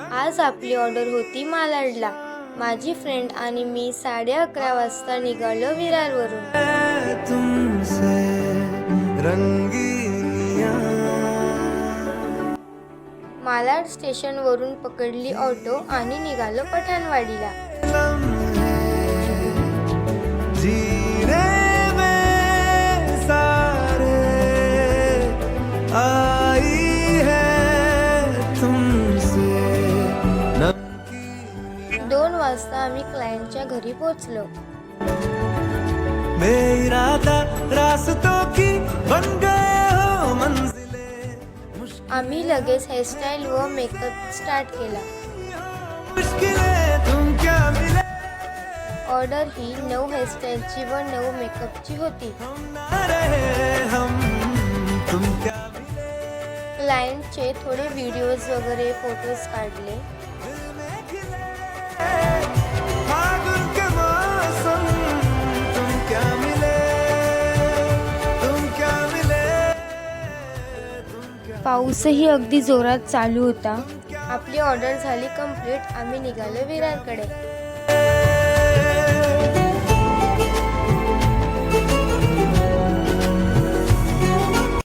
आज आपली ऑर्डर होती मालाडला। माझी फ्रेंड आणि मी 11:30 वाजता निघालो विरारवरून। तुमसे रंगीनिया मालाड स्टेशनवरून पकडली ऑटो आणि निघालो पठाणवाडीला। जीने में सारे आई है तुमसे 2 वाजता आम्ही क्लायंटच्या घरी पोहोचलो। बेइरादा रास्तों की बन गए हो मंजिले आम्ही लगेच हेअरस्टाईल व मेकअप स्टार्ट केला। मुश्किलें तुम क्या मिले ऑर्डर ही 9 हेअरस्टाईलची व 9 मेकअपची होती। हम ना रहे हम तुम क्या मिले क्लायंटचे थोडे व्हिडिओज वगैरे फोटोज काढले। दिल में खिले फागुन के मौसम तुम क्या मिले तुम क्या मिले तुम क्या पाऊसही अगदी जोरात चालू होता। आपली ऑर्डर झाली कंप्लीट। आम्ही निघालो विरारकडे।